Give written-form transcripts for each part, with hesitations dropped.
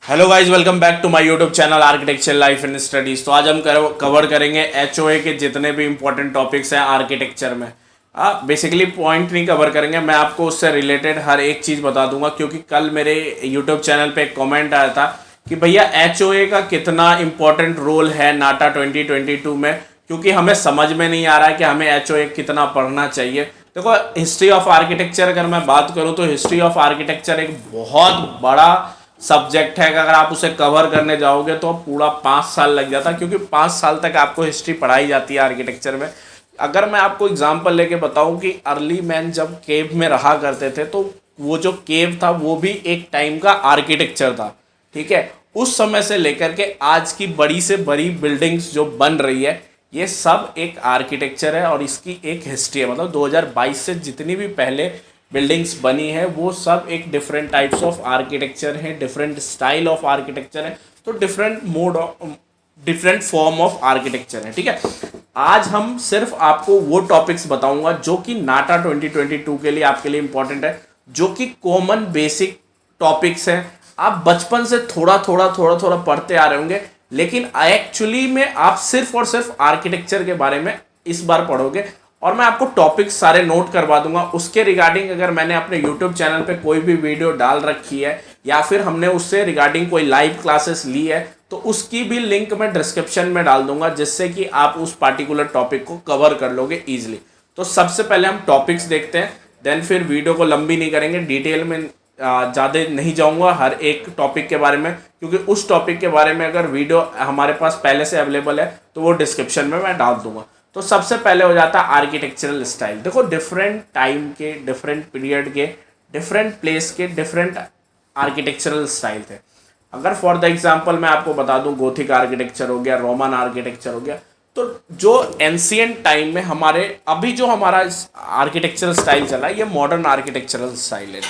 Hello guys, welcome back to my YouTube channel architecture life and studies. तो आज हम cover करेंगे HOA के जितने भी इंपॉर्टेंट टॉपिक्स हैं आर्किटेक्चर में। बेसिकली पॉइंट नहीं कवर करेंगे, मैं आपको उससे रिलेटेड हर एक चीज़ बता दूंगा, क्योंकि कल मेरे यूट्यूब चैनल पे एक कमेंट आया था कि भैया एचओए का कितना इंपॉर्टेंट रोल है नाटा 2022 में, क्योंकि हमें समझ में नहीं आ रहा है कि हमें एचओए कितना पढ़ना चाहिए। देखो, हिस्ट्री ऑफ आर्किटेक्चर अगर मैं बात करूँ तो हिस्ट्री ऑफ आर्किटेक्चर एक बहुत बड़ा सब्जेक्ट है। अगर आप उसे कवर करने जाओगे तो पूरा 5 साल लग जाता है, क्योंकि 5 साल तक आपको हिस्ट्री पढ़ाई जाती है आर्किटेक्चर में। अगर मैं आपको एग्जांपल लेके बताऊं कि अर्ली मैन जब केव में रहा करते थे, तो वो जो केव था वो भी एक टाइम का आर्किटेक्चर था। ठीक है, उस समय से लेकर के आज की बड़ी से बड़ी बिल्डिंग्स जो बन रही है, ये सब एक आर्किटेक्चर है और इसकी एक हिस्ट्री है। मतलब 2022 से जितनी भी पहले बिल्डिंग्स बनी है वो सब एक डिफरेंट टाइप्स ऑफ आर्किटेक्चर है, डिफरेंट स्टाइल ऑफ आर्किटेक्चर है, तो different mode of different form of architecture है। ठीक है, आज हम सिर्फ आपको वो टॉपिक्स बताऊंगा जो कि नाटा 2022 के लिए आपके लिए इंपॉर्टेंट है, जो कि कॉमन बेसिक टॉपिक्स हैं। आप बचपन से थोड़ा थोड़ा थोड़ा थोड़ा पढ़ते आ रहे होंगे, लेकिन एक्चुअली में आप सिर्फ और सिर्फ आर्किटेक्चर के बारे में इस बार पढ़ोगे। और मैं आपको टॉपिक्स सारे नोट करवा दूंगा उसके रिगार्डिंग। अगर मैंने अपने यूट्यूब चैनल पे कोई भी वीडियो डाल रखी है या फिर हमने उससे रिगार्डिंग कोई लाइव क्लासेस ली है, तो उसकी भी लिंक मैं डिस्क्रिप्शन में डाल दूंगा, जिससे कि आप उस पार्टिकुलर टॉपिक को कवर कर लोगे ईजिली। तो सबसे पहले हम टॉपिक्स देखते हैं, देन फिर वीडियो को लंबी नहीं करेंगे, डिटेल में ज़्यादा नहीं जाऊंगा हर एक टॉपिक के बारे में, क्योंकि उस टॉपिक के बारे में अगर वीडियो हमारे पास पहले से अवेलेबल है तो वो डिस्क्रिप्शन में मैं डाल दूंगा। तो सबसे पहले हो जाता है आर्किटेक्चरल स्टाइल। देखो, डिफरेंट टाइम के, डिफरेंट पीरियड के, डिफरेंट प्लेस के डिफरेंट आर्किटेक्चरल स्टाइल थे। अगर फॉर द एग्जांपल मैं आपको बता दूं, गोथिक आर्किटेक्चर हो गया, रोमन आर्किटेक्चर हो गया, तो जो एंशियंट टाइम में हमारे अभी जो हमारा आर्किटेक्चरल स्टाइल चला है, ये मॉडर्न आर्किटेक्चरल स्टाइल है।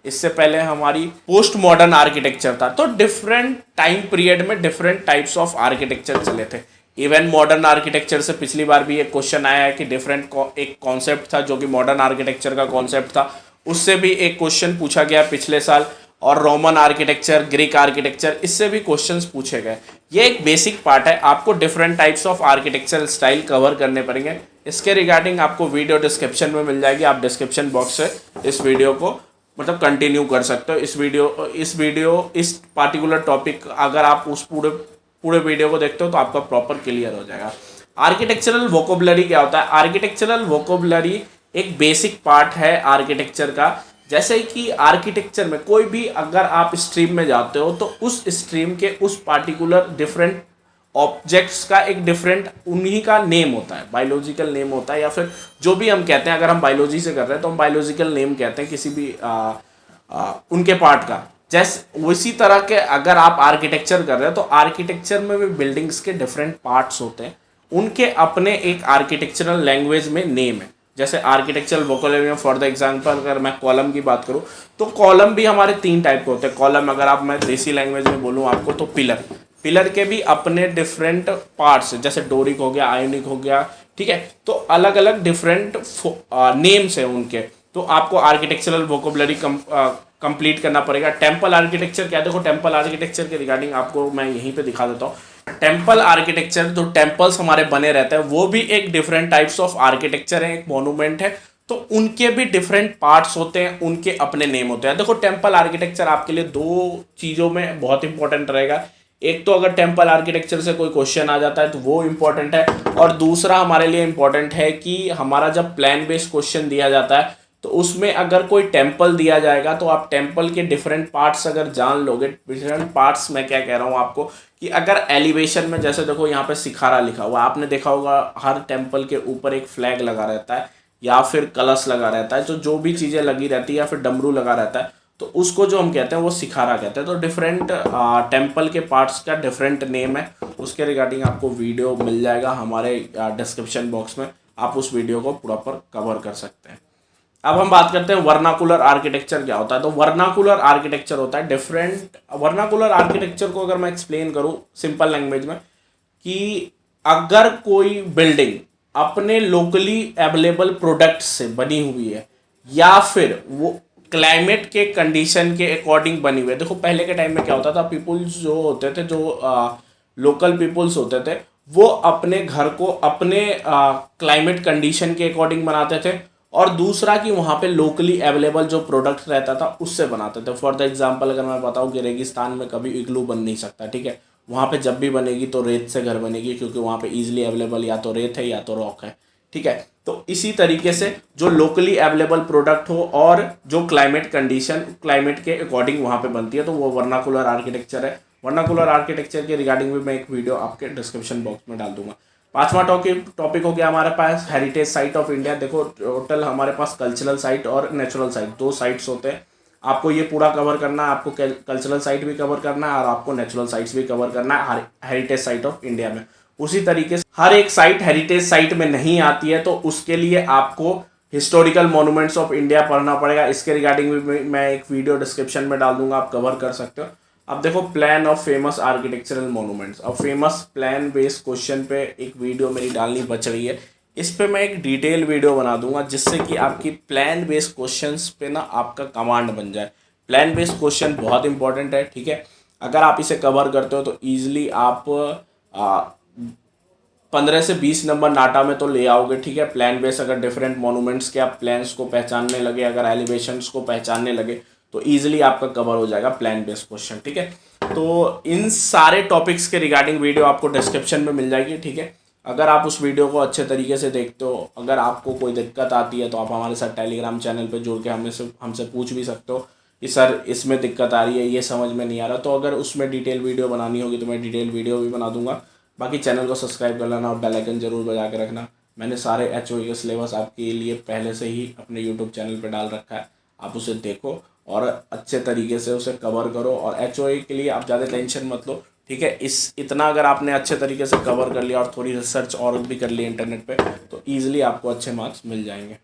इससे पहले हमारी पोस्ट मॉडर्न आर्किटेक्चर था। तो डिफरेंट टाइम पीरियड में डिफरेंट टाइप्स ऑफ आर्किटेक्चर चले थे। इवन मॉडर्न आर्किटेक्चर से पिछली बार भी एक क्वेश्चन आया है कि डिफरेंट एक कॉन्सेप्ट था जो कि मॉडर्न आर्किटेक्चर का कॉन्सेप्ट था, उससे भी एक क्वेश्चन पूछा गया पिछले साल। और रोमन आर्किटेक्चर, ग्रीक आर्किटेक्चर, इससे भी क्वेश्चंस पूछे गए। ये एक बेसिक पार्ट है, आपको different types of architecture style cover करने पड़ेंगे। इसके रिगार्डिंग आपको वीडियो डिस्क्रिप्शन में मिल जाएगी, आप डिस्क्रिप्शन बॉक्स से इस वीडियो को मतलब कंटिन्यू कर सकते हो। इस पार्टिकुलर टॉपिक अगर आप उस पूरे पूरे वीडियो को देखते हो तो आपका प्रॉपर क्लियर हो जाएगा। आर्किटेक्चरल वोकेबुलरी क्या होता है? आर्किटेक्चरल वोकेबुलरी एक बेसिक पार्ट है आर्किटेक्चर का। जैसे कि आर्किटेक्चर में कोई भी अगर आप स्ट्रीम में जाते हो तो उस स्ट्रीम के उस पार्टिकुलर डिफरेंट ऑब्जेक्ट्स का एक डिफरेंट उन्हीं का नेम होता है, बायोलॉजिकल नेम होता है, या फिर जो भी हम कहते हैं, अगर हम बायोलॉजी से कर रहे हैं तो हम बायोलॉजिकल नेम कहते हैं किसी भी उनके पार्ट का। जैसे उसी तरह के अगर आप आर्किटेक्चर कर रहे हो तो आर्किटेक्चर में भी बिल्डिंग्स के डिफरेंट पार्ट्स होते हैं, उनके अपने एक आर्किटेक्चरल लैंग्वेज में नेम है। जैसे आर्किटेक्चरल वोकेबुलरी में फॉर द एग्जांपल अगर मैं कॉलम की बात करूं तो कॉलम भी हमारे 3 टाइप के होते हैं। कॉलम अगर आप मैं देसी लैंग्वेज में बोलूं आपको तो पिलर, पिलर के भी अपने डिफरेंट पार्ट्स, जैसे डोरिक हो गया, आयोनिक हो गया, ठीक है, तो अलग अलग डिफरेंट नेम्स हैं उनके। तो आपको आर्किटेक्चरल वोकेबुलरी कंप्लीट करना पड़ेगा। टेम्पल आर्किटेक्चर क्या है? देखो, टेम्पल आर्किटेक्चर के रिगार्डिंग आपको मैं यहीं पे दिखा देता हूँ। टेम्पल आर्किटेक्चर, जो टेम्पल्स हमारे बने रहते हैं, वो भी एक डिफरेंट टाइप्स ऑफ आर्किटेक्चर है, एक मोनूमेंट है, तो उनके भी डिफरेंट पार्ट्स होते हैं, उनके अपने नेम होते हैं। देखो, टेम्पल आर्किटेक्चर आपके लिए 2 चीज़ों में बहुत इंपॉर्टेंट रहेगा। एक तो अगर टेम्पल आर्किटेक्चर से कोई क्वेश्चन आ जाता है तो वो इंपॉर्टेंट है, और दूसरा हमारे लिए इंपॉर्टेंट है कि हमारा जब प्लान बेस्ड क्वेश्चन दिया जाता है तो उसमें अगर कोई टेम्पल दिया जाएगा तो आप टेम्पल के डिफरेंट पार्ट्स अगर जान लोगे, डिफरेंट पार्ट्स मैं क्या कह रहा हूँ आपको, कि अगर एलिवेशन में जैसे देखो यहाँ पे सिखारा लिखा हुआ, आपने देखा होगा हर टेम्पल के ऊपर एक फ्लैग लगा रहता है या फिर कलश लगा रहता है, जो भी चीज़ें लगी रहती है, या फिर डमरू लगा रहता है, तो उसको जो हम कहते हैं वो सिखारा कहते हैं। तो डिफरेंट टेम्पल के पार्ट्स का डिफरेंट नेम है, उसके रिगार्डिंग आपको वीडियो मिल जाएगा हमारे डिस्क्रिप्शन बॉक्स में, आप उस वीडियो को प्रॉपर कवर कर सकते हैं। अब हम बात करते हैं वर्नाकुलर आर्किटेक्चर क्या होता है। तो वर्नाकुलर आर्किटेक्चर होता है डिफरेंट। वर्नाकुलर आर्किटेक्चर को अगर मैं एक्सप्लेन करूं सिंपल लैंग्वेज में, कि अगर कोई बिल्डिंग अपने लोकली अवेलेबल प्रोडक्ट से बनी हुई है, या फिर वो क्लाइमेट के कंडीशन के अकॉर्डिंग बनी हुई है। देखो पहले के टाइम में क्या होता था, पीपुल्स जो होते थे, जो लोकल पीपुल्स होते थे, वो अपने घर को अपने क्लाइमेट कंडीशन के अकॉर्डिंग बनाते थे, और दूसरा कि वहाँ पे लोकली अवेलेबल जो प्रोडक्ट रहता था उससे बनाते थे। फॉर द एग्जांपल अगर मैं बताऊँ कि रेगिस्तान में कभी इग्लू बन नहीं सकता, ठीक है, वहाँ पे जब भी बनेगी तो रेत से घर बनेगी, क्योंकि वहाँ पे इजीली अवेलेबल या तो रेत है या तो रॉक है, ठीक है। तो इसी तरीके से जो लोकली अवेलेबल प्रोडक्ट हो और जो क्लाइमेट कंडीशन क्लाइमेट के अकॉर्डिंग वहाँ पे बनती है, तो वो वर्नाकुलर आर्किटेक्चर है। वर्नाकुलर आर्किटेक्चर के रिगार्डिंग भी मैं एक वीडियो आपके डिस्क्रिप्शन बॉक्स में डाल दूंगा। पांचवा टॉपिक हो गया हमारे पास हेरिटेज साइट ऑफ इंडिया। देखो टोटल हमारे पास कल्चरल साइट और नेचुरल साइट, दो साइट्स होते हैं। आपको ये पूरा कवर करना है, आपको कल्चरल साइट भी कवर करना है और आपको नेचुरल साइट्स भी कवर करना है हेरिटेज साइट ऑफ इंडिया में। उसी तरीके से हर एक साइट हेरिटेज साइट में नहीं आती है, तो उसके लिए आपको हिस्टोरिकल मॉन्यूमेंट्स ऑफ इंडिया पढ़ना पड़ेगा। इसके रिगार्डिंग भी मैं एक वीडियो डिस्क्रिप्शन में डाल दूंगा, आप कवर कर सकते हो। अब देखो plan of famous architectural monuments. अब फेमस प्लान बेस्ड क्वेश्चन पे एक वीडियो मेरी डालनी बच रही है, इस पे मैं एक डिटेल वीडियो बना दूंगा, जिससे कि आपकी प्लान बेस्ड क्वेश्चंस पे ना आपका कमांड बन जाए। प्लान बेस्ड क्वेश्चन बहुत इंपॉर्टेंट है, ठीक है। अगर आप इसे कवर करते हो तो ईजिली आप 15 से 20 नंबर नाटा में तो ले आओगे, ठीक है। प्लान बेस अगर डिफरेंट मॉन्यूमेंट्स के आप प्लान्स को पहचानने लगे, अगर एलिवेशंस को पहचानने लगे, तो ईजिली आपका कवर हो जाएगा प्लान बेस्ड क्वेश्चन, ठीक है। तो इन सारे टॉपिक्स के रिगार्डिंग वीडियो आपको डिस्क्रिप्शन में मिल जाएगी, ठीक है। अगर आप उस वीडियो को अच्छे तरीके से देखते हो, अगर आपको कोई दिक्कत आती है तो आप हमारे साथ टेलीग्राम चैनल पर जुड़ के हमसे पूछ भी सकते हो कि सर इसमें दिक्कत आ रही है, ये समझ में नहीं आ रहा। तो अगर उसमें डिटेल वीडियो बनानी होगी तो मैं डिटेल वीडियो भी बना दूंगा। बाकी चैनल को सब्सक्राइब कर लेना और बेल आइकन जरूर बजा के रखना। मैंने सारे HOE का सिलेबस आपके लिए पहले से ही अपने यूट्यूब चैनल पर डाल रखा है, आप उसे देखो और अच्छे तरीके से उसे कवर करो। और HOE के लिए आप ज़्यादा टेंशन मत लो, ठीक है। इतना अगर आपने अच्छे तरीके से कवर कर लिया और थोड़ी रिसर्च और भी कर ली इंटरनेट पे, तो ईजिली आपको अच्छे मार्क्स मिल जाएंगे।